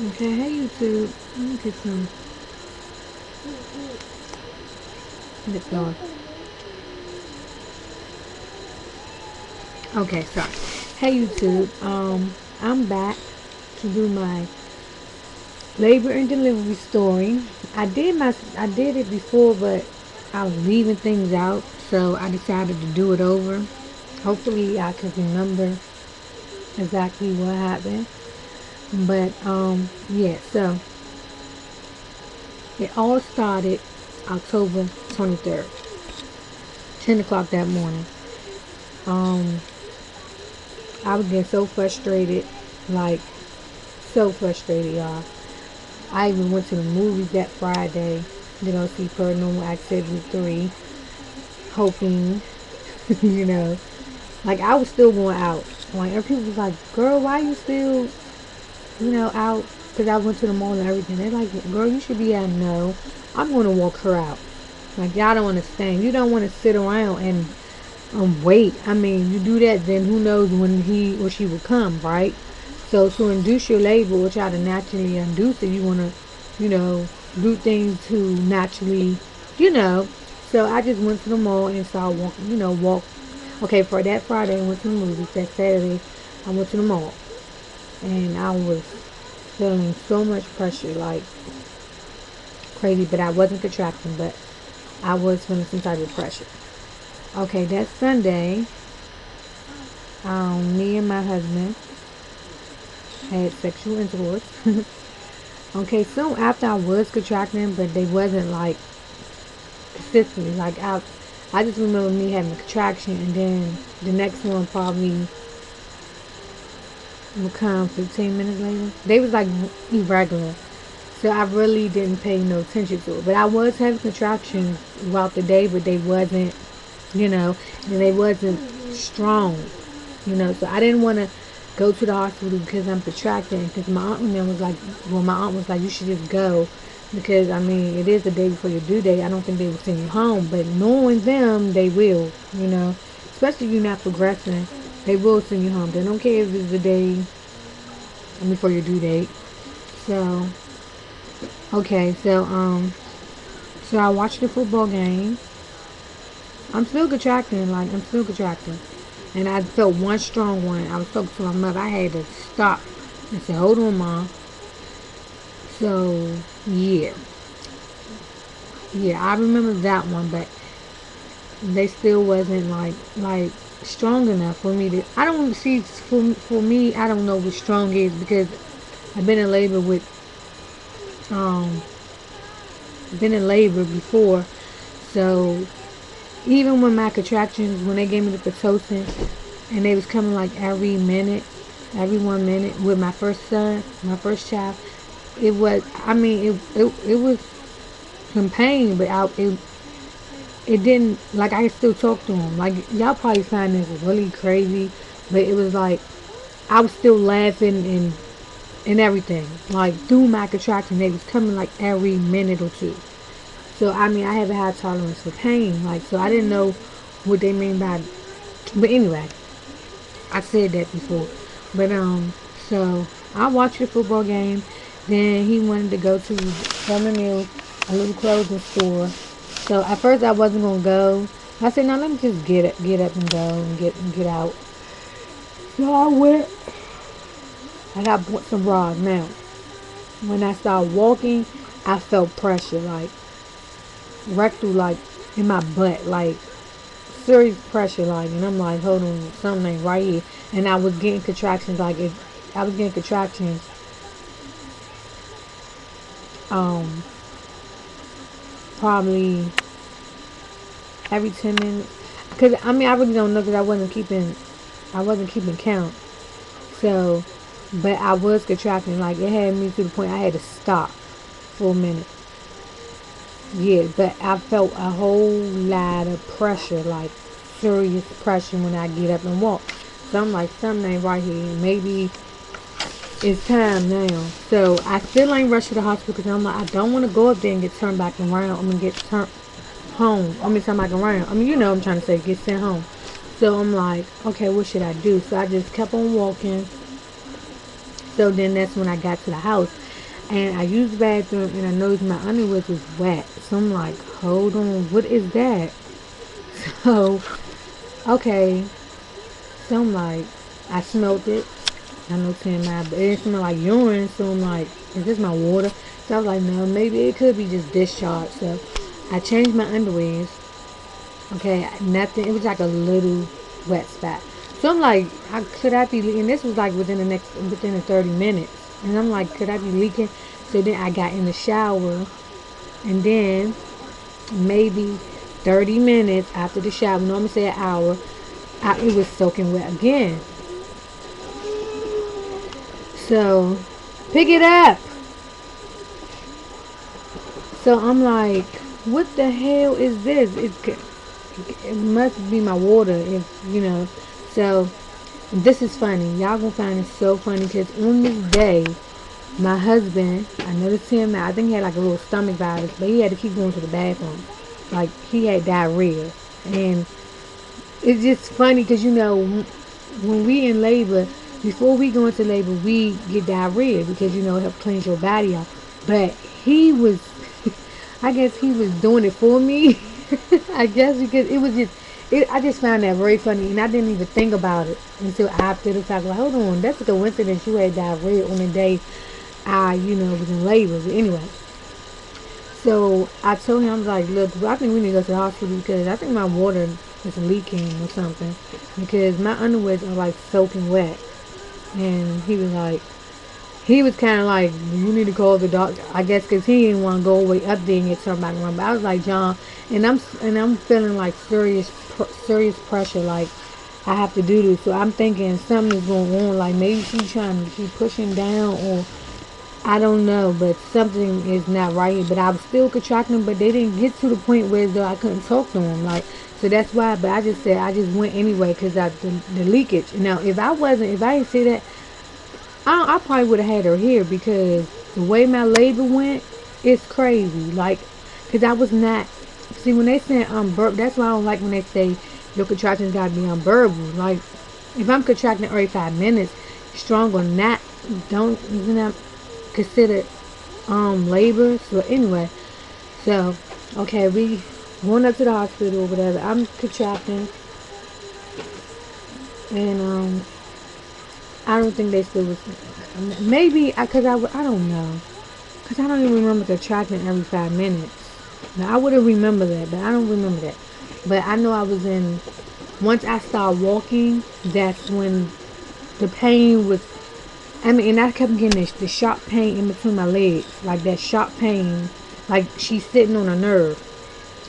Okay, hey YouTube. Let me get some lip gloss. Okay, sorry. Hey YouTube. I'm back to do my labor and delivery story. I did it before, but I was leaving things out, so I decided to do it over. Hopefully, I can remember exactly what happened. But yeah. So it all started October 23rd, 10 o'clock that morning. Um, I was getting so frustrated, like so frustrated, y'all. I even went to the movies that Friday, see Paranormal Activity 3, hoping, you know, like I was still going out. Like, and people was like, girl, why you still, out? Because I went to the mall and everything. They're like, girl, you should be out. No, I'm going to walk her out. Like, y'all don't understand. You don't want to sit around and wait. I mean, you do that, then who knows when he or she will come, right? So to induce your labor or try to naturally induce it, you want to, you know, do things to naturally, you know. So I just went to the mall and started walking, walk. Okay, for that Friday, I went to the movies. That Saturday, I went to the mall. And I was feeling so much pressure, like crazy, but I wasn't contracting, but I was feeling some type of pressure. Okay, that Sunday, me and my husband had sexual intercourse. Okay, soon after I was contracting, but they wasn't like consistently. Like I just remember me having a contraction, and then the next one probably would come 15 minutes later. They was like irregular, so I really didn't pay no attention to it. But I was having contractions throughout the day, but they wasn't, and they wasn't strong. So I didn't want to go to the hospital because I'm contracting. Because my aunt and them was like, well, my aunt was like, you should just go because I mean it is the day before your due date. I don't think they will send you home, but knowing them, they will. Especially if you're not progressing, they will send you home. They don't care if it's the day before your due date. So okay, so I watched the football game. I'm still contracting, and I felt one strong one. I was talking to my mother. I had to stop and say, hold on, Mom. So, yeah. Yeah, I remember that one, but they still wasn't like strong enough for me to. I don't see, for me, I don't know what strong is because I've um, been in labor before. So, even when my contractions, when they gave me the Pitocin, and they was coming like every 1 minute with my first son, my first child. It was, I mean, it was some pain, but it didn't, like, I could still talk to him. Like, y'all probably find this really crazy, but it was like, I was still laughing and everything. Like, through my contraction, they was coming like every minute or two. So, I mean, I have a high tolerance for pain. Like, so I didn't know what they mean by, but anyway, I said that before. But, so I watched the football game. Then he wanted to go to Summer Mills, a little clothing store. So at first I wasn't gonna go. I said, "No, let me just get up and go and get out." So I went. I got bought some bras. Now, when I started walking, I felt pressure, like rectal, like in my butt, like serious pressure, like, and I'm like, hold on, something ain't right here. And I was getting contractions, like if I was getting contractions, um, probably every 10 minutes. Cause I mean, I really don't know, cause I wasn't keeping count. So, but I was contracting, like it had me to the point I had to stop for a minute. Yeah, but I felt a whole lot of pressure, like serious pressure when I get up and walk. So I'm like, something ain't right here. Maybe it's time now. So I still ain't rush to the hospital because I'm like, I don't want to go up there and get turned back around. I'm gonna get turned home. I mean, turn back around. I mean, I'm trying to say, get sent home. So I'm like, okay, what should I do? So I just kept on walking. So then that's when I got to the house. And I used the bathroom and I noticed my underwear was wet. So I'm like, hold on, what is that? So, okay. So I'm like, I smelled it. I know 10 miles, but it smelled like urine. So I'm like, is this my water? So I was like, no, maybe it could be just discharge. So I changed my underwears. Okay, nothing. It was like a little wet spot. So I'm like, could I be leaking? This was like within the 30 minutes. And I'm like, could I be leaking? So then I got in the shower. And then maybe 30 minutes after the shower, normally say an hour, it was soaking wet again. So, pick it up. So I'm like, what the hell is this? It must be my water, if you know. So this is funny. Y'all gonna find it so funny because on this day, my husband, I noticed him. I think he had like a little stomach virus, but he had to keep going to the bathroom. Like he had diarrhea, and it's just funny because you know when we in labor, before we go into labor, we get diarrhea because you know it helps cleanse your body out. But he was, I guess he was doing it for me. I guess because it was just, I just found that very funny, and I didn't even think about it until after the fact. Like, hold on, that's a coincidence. You had diarrhea on the day I, was in labor. But anyway, so I told him, I was like, look, I think we need to go to the hospital because I think my water is leaking or something because my underwears are like soaking wet. And he was kind of like, you need to call the doctor. I guess because he didn't want to go way up there and get turned back around. But I was like, John, and I'm feeling like serious pressure. Like I have to do this. So I'm thinking something is going on. Like maybe she's pushing down or I don't know, but something is not right. But I was still contracting, but they didn't get to the point where though I couldn't talk to him. Like, so that's why. But I just said I just went anyway because the leakage. Now, if I didn't say that, I probably would have had her here because the way my labor went, it's crazy. Like, because I was not. See, when they say that's why I don't like when they say your contractions gotta be unbearable. Like, if I'm contracting every 5 minutes, strong or not, don't consider labor. So anyway, so okay, we went up to the hospital or whatever. I'm contracting, and I don't think they still was. Maybe I don't know, cause I don't even remember contracting every 5 minutes. Now I would have remember that, but I don't remember that. But I know I was in. Once I started walking, that's when the pain was. I mean, and I kept getting the sharp pain in between my legs, like that sharp pain, like she's sitting on a nerve,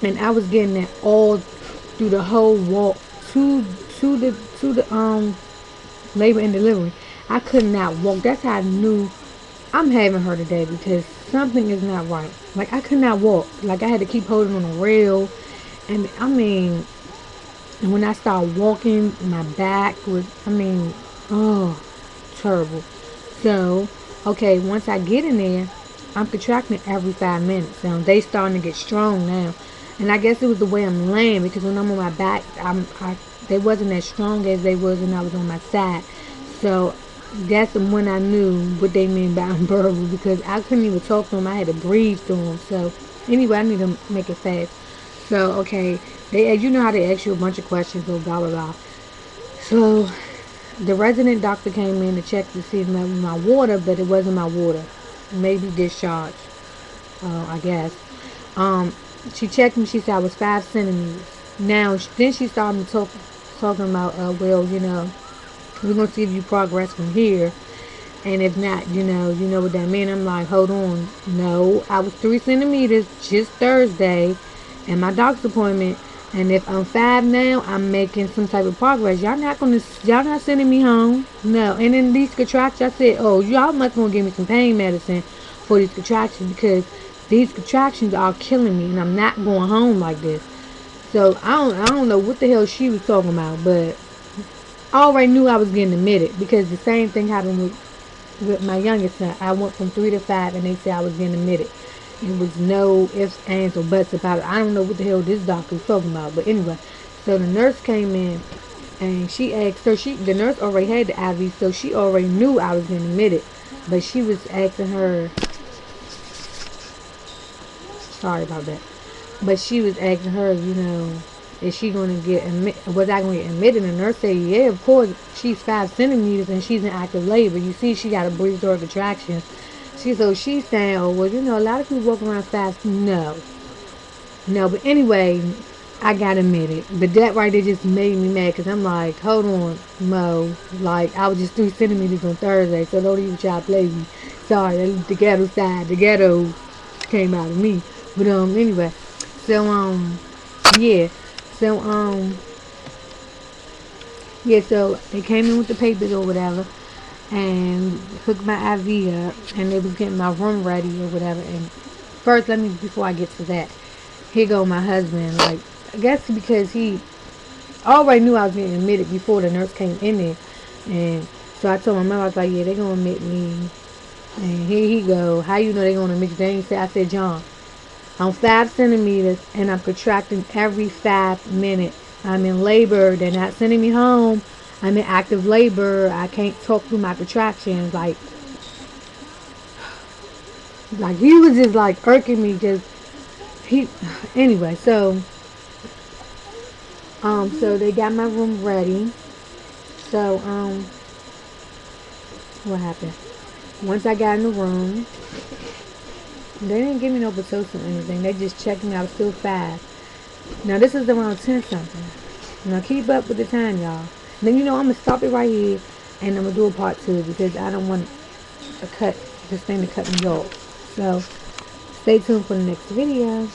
and I was getting that all through the whole walk to the labor and delivery. I could not walk. That's how I knew I'm having her today because something is not right. Like I could not walk. Like I had to keep holding on a rail, and I mean, and when I started walking, my back was, oh, terrible. So, okay, once I get in there, I'm contracting every 5 minutes. Now they starting to get strong now, and I guess it was the way I'm laying because when I'm on my back, they wasn't as strong as they was when I was on my side. So that's when I knew what they mean by unbearable because I couldn't even talk to them. I had to breathe through them. So anyway, I need to make it fast. So okay, you know how they ask you a bunch of questions or blah blah blah. So the resident doctor came in to check to see if my water, but it wasn't my water. Maybe discharge, I guess. Um, she checked me. She said I was 5 centimeters. Now, then she started talking about, well, we're gonna see if you progress from here, and if not, you know what that means. I'm like, hold on, no, I was 3 centimeters just Thursday, and my doctor's appointment. And if I'm 5 now, I'm making some type of progress. Y'all not sending me home. No. And in these contractions, I said, oh, y'all must want to give me some pain medicine for these contractions because these contractions are killing me and I'm not going home like this. So I don't know what the hell she was talking about, but I already knew I was getting admitted because the same thing happened with my youngest son. I went from 3 to 5 and they said I was getting admitted. It was no ifs, ands, or buts about it. I don't know what the hell this doctor was talking about. But anyway, so the nurse came in and she asked her, the nurse already had the IV, so she already knew I was getting admitted. But she was asking her, Sorry about that. But she was asking her, you know, is she going to get was I going to get admitted? And the nurse said, yeah, of course. She's 5 centimeters and she's in active labor. You see, she got a breech door contraction. She's saying, oh, well, you know, a lot of people walk around fast. No, no. But anyway, I got admitted. But that right there just made me mad because I'm like, hold on, Mo. Like, I was just 3 centimeters on Thursday, so don't even try to play me. Sorry, the ghetto side, the ghetto came out of me. But anyway, so yeah, so yeah, so they came in with the papers or whatever, and hooked my IV up, and they was getting my room ready or whatever. And first, before I get to that, here go my husband. Like, I guess because he already knew I was getting admitted before the nurse came in there, and so I told my mother, I was like, yeah, they gonna admit me. And here he go. How you know they gonna admit you? They ain't say. I said, John, I'm 5 centimeters and I'm contracting every 5 minutes. I'm in labor. They're not sending me home. I'm in active labor. I can't talk through my contractions. Like he was just like irking me. Just he. Anyway, so they got my room ready. So what happened? Once I got in the room, they didn't give me no Pitocin or anything. They just checked me. I was still fast. Now this is around 10 something. Now keep up with the time, y'all. Then you know I'm gonna stop it right here, and I'm gonna do a part 2 because I don't want this thing to cut me off. So stay tuned for the next video.